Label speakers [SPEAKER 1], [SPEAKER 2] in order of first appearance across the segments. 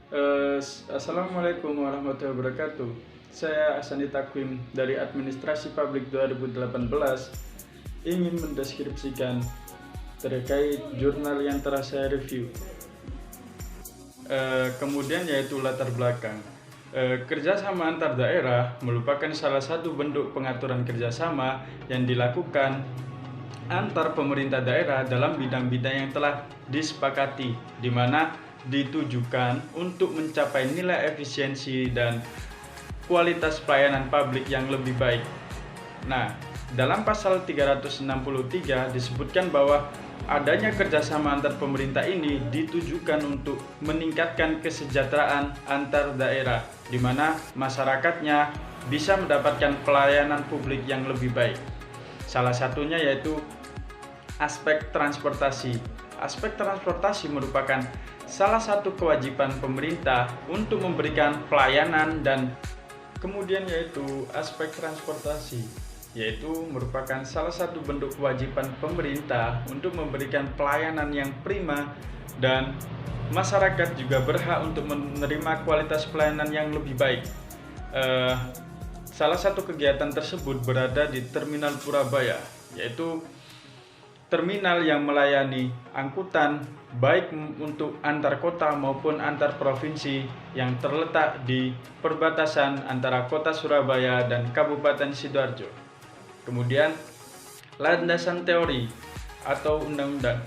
[SPEAKER 1] Assalamualaikum warahmatullahi wabarakatuh. Saya Asani Takwim dari Administrasi Publik 2018 ingin mendeskripsikan terkait jurnal yang telah saya review. Kemudian yaitu latar belakang. Kerjasama antar daerah merupakan salah satu bentuk pengaturan kerjasama yang dilakukan antar pemerintah daerah dalam bidang-bidang yang telah disepakati, di mana ditujukan untuk mencapai nilai efisiensi dan kualitas pelayanan publik yang lebih baik. Nah, dalam pasal 363 disebutkan bahwa adanya kerjasama antar pemerintah ini ditujukan untuk meningkatkan kesejahteraan antar daerah, di mana masyarakatnya bisa mendapatkan pelayanan publik yang lebih baik. Salah satunya yaitu aspek transportasi. Aspek transportasi merupakan salah satu kewajiban pemerintah untuk memberikan pelayanan, dan kemudian yaitu aspek transportasi yaitu merupakan salah satu bentuk kewajiban pemerintah untuk memberikan pelayanan yang prima, dan masyarakat juga berhak untuk menerima kualitas pelayanan yang lebih baik. Salah satu kegiatan tersebut berada di Terminal Purabaya, yaitu terminal yang melayani angkutan baik untuk antar kota maupun antar provinsi yang terletak di perbatasan antara kota Surabaya dan Kabupaten Sidoarjo. Kemudian landasan teori atau undang-undang.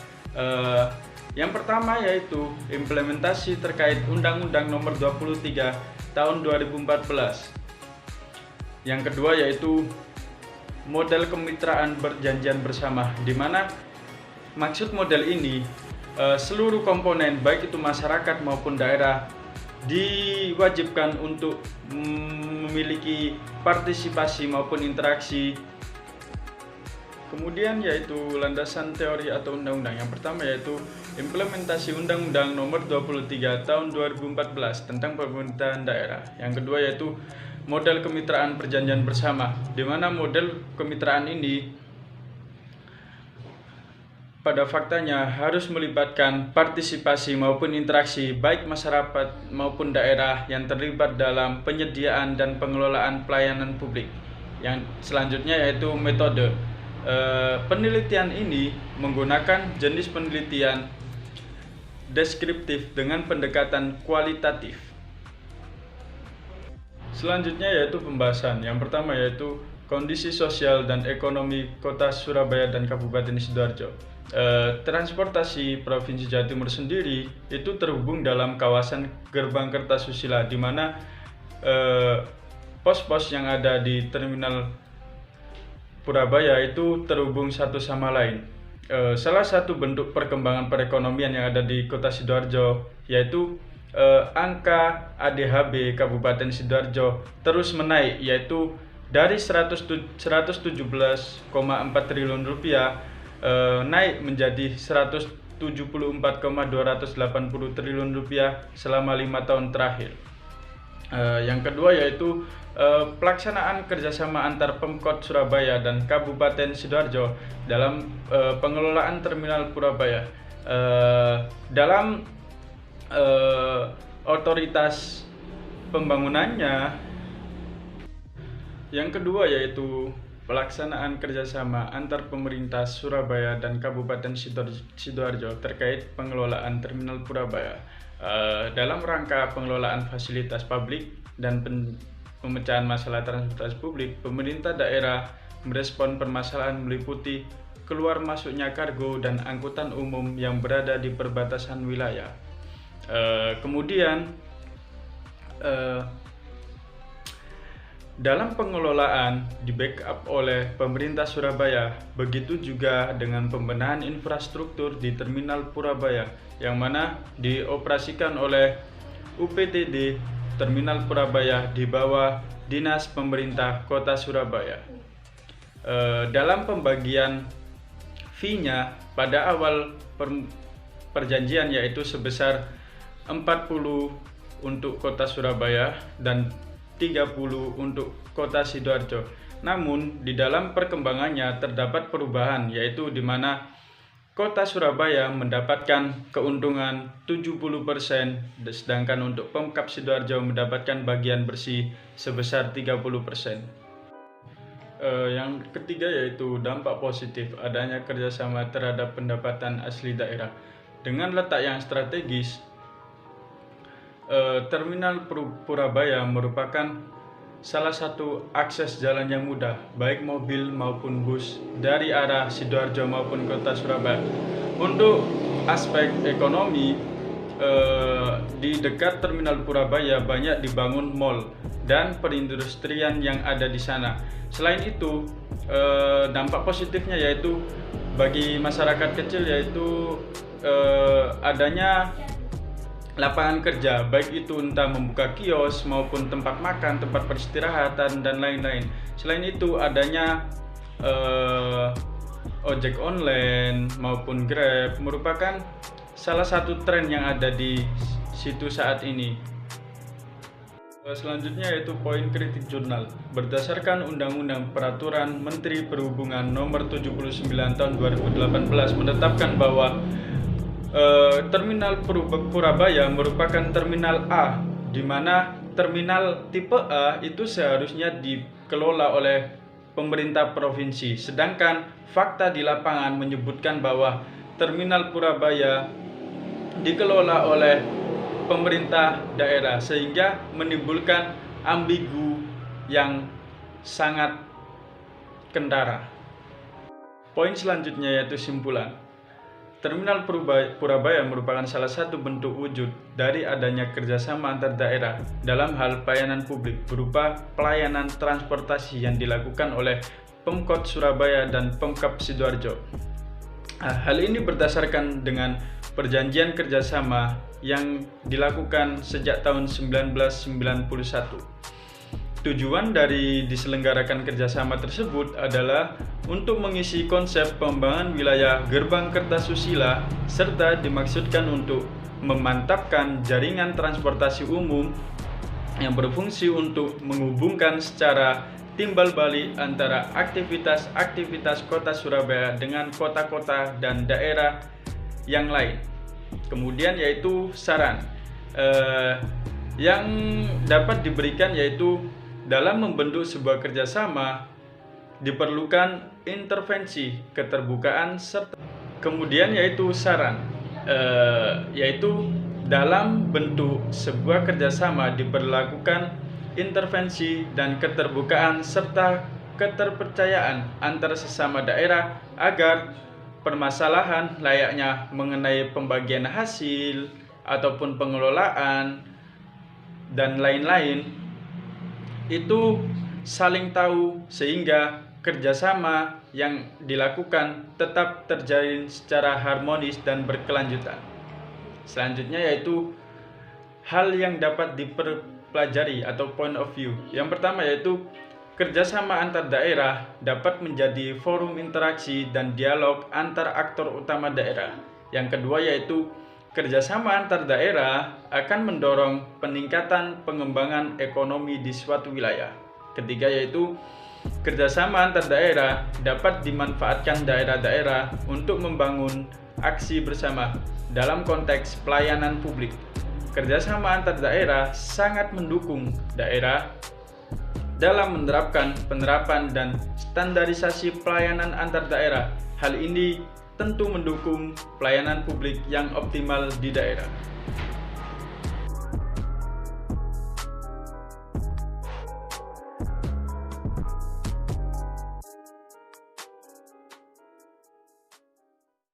[SPEAKER 1] Yang pertama yaitu implementasi terkait Undang-Undang Nomor 23 Tahun 2014. Yang kedua yaitu model kemitraan perjanjian bersama, di mana maksud model ini seluruh komponen baik itu masyarakat maupun daerah diwajibkan untuk memiliki partisipasi maupun interaksi. Kemudian yaitu landasan teori atau undang-undang. Yang pertama yaitu implementasi Undang-Undang Nomor 23 Tahun 2014 tentang pemerintahan daerah. Yang kedua yaitu model kemitraan perjanjian bersama, di mana model kemitraan ini pada faktanya harus melibatkan partisipasi maupun interaksi baik masyarakat maupun daerah yang terlibat dalam penyediaan dan pengelolaan pelayanan publik. Yang selanjutnya yaitu metode. Penelitian ini menggunakan jenis penelitian deskriptif dengan pendekatan kualitatif. Selanjutnya yaitu pembahasan. Yang pertama yaitu kondisi sosial dan ekonomi Kota Surabaya dan Kabupaten Sidoarjo. Transportasi Provinsi Jawa Timur sendiri itu terhubung dalam kawasan Gerbang Kertasusila, di mana pos-pos yang ada di Terminal Purabaya itu terhubung satu sama lain. Salah satu bentuk perkembangan perekonomian yang ada di Kota Sidoarjo yaitu angka ADHB Kabupaten Sidoarjo terus menaik, yaitu dari 117,4 triliun rupiah naik menjadi 174,280 triliun rupiah selama 5 tahun terakhir. Yang kedua yaitu pelaksanaan kerjasama antar Pemkot Surabaya dan Kabupaten Sidoarjo dalam pengelolaan Terminal Purabaya. Dalam otoritas pembangunannya. Yang kedua yaitu pelaksanaan kerjasama antar pemerintah Surabaya dan Kabupaten Sidoarjo terkait pengelolaan Terminal Purabaya. Dalam rangka pengelolaan fasilitas publik dan pemecahan masalah transportasi publik, pemerintah daerah merespon permasalahan meliputi keluar masuknya kargo dan angkutan umum yang berada di perbatasan wilayah. Kemudian dalam pengelolaan di backup oleh pemerintah Surabaya, begitu juga dengan pembenahan infrastruktur di Terminal Purabaya yang mana dioperasikan oleh UPTD Terminal Purabaya di bawah Dinas Pemerintah Kota Surabaya. Dalam pembagian fee-nya pada awal perjanjian yaitu sebesar 40 untuk Kota Surabaya dan 30 untuk Kota Sidoarjo. Namun di dalam perkembangannya terdapat perubahan, yaitu di mana Kota Surabaya mendapatkan keuntungan 70%, sedangkan untuk Pemkab Sidoarjo mendapatkan bagian bersih sebesar 30%. Yang ketiga yaitu dampak positif adanya kerjasama terhadap pendapatan asli daerah. Dengan letak yang strategis, Terminal Purabaya merupakan salah satu akses jalan yang mudah, baik mobil maupun bus dari arah Sidoarjo maupun kota Surabaya. Untuk aspek ekonomi, di dekat Terminal Purabaya banyak dibangun mal dan perindustrian yang ada di sana. Selain itu, dampak positifnya yaitu bagi masyarakat kecil yaitu adanya lapangan kerja, baik itu entah membuka kios maupun tempat makan, tempat peristirahatan dan lain-lain. Selain itu adanya ojek online maupun Grab merupakan salah satu tren yang ada di situ saat ini. Selanjutnya yaitu poin kritik jurnal. Berdasarkan Undang-Undang Peraturan Menteri Perhubungan Nomor 79 Tahun 2018 menetapkan bahwa Terminal Purabaya merupakan terminal A, di mana terminal tipe A itu seharusnya dikelola oleh pemerintah provinsi. Sedangkan fakta di lapangan menyebutkan bahwa Terminal Purabaya dikelola oleh pemerintah daerah, sehingga menimbulkan ambigu yang sangat kentara. Poin selanjutnya yaitu simpulan. Terminal Purabaya merupakan salah satu bentuk wujud dari adanya kerjasama antar daerah dalam hal pelayanan publik berupa pelayanan transportasi yang dilakukan oleh Pemkot Surabaya dan Pemkab Sidoarjo. Hal ini berdasarkan dengan perjanjian kerjasama yang dilakukan sejak tahun 1991. Tujuan dari diselenggarakan kerjasama tersebut adalah untuk mengisi konsep pengembangan wilayah Gerbang Kertasusila serta dimaksudkan untuk memantapkan jaringan transportasi umum yang berfungsi untuk menghubungkan secara timbal balik antara aktivitas-aktivitas kota Surabaya dengan kota-kota dan daerah yang lain. Kemudian yaitu saran yang dapat diberikan yaitu dalam membentuk sebuah kerjasama diperlukan intervensi, keterbukaan, serta kemudian yaitu saran, yaitu dalam bentuk sebuah kerjasama diperlakukan intervensi dan keterbukaan serta keterpercayaan antara sesama daerah agar permasalahan layaknya mengenai pembagian hasil ataupun pengelolaan dan lain-lain itu saling tahu sehingga kerjasama yang dilakukan tetap terjalin secara harmonis dan berkelanjutan. Selanjutnya yaitu hal yang dapat dipelajari atau point of view. Yang pertama yaitu kerjasama antar daerah dapat menjadi forum interaksi dan dialog antar aktor utama daerah. Yang kedua yaitu kerjasama antar daerah akan mendorong peningkatan pengembangan ekonomi di suatu wilayah. Ketiga yaitu kerjasama antar daerah dapat dimanfaatkan daerah-daerah untuk membangun aksi bersama dalam konteks pelayanan publik. Kerjasama antar daerah sangat mendukung daerah dalam menerapkan penerapan dan standarisasi pelayanan antar daerah. Hal ini tentu mendukung pelayanan publik yang optimal di daerah.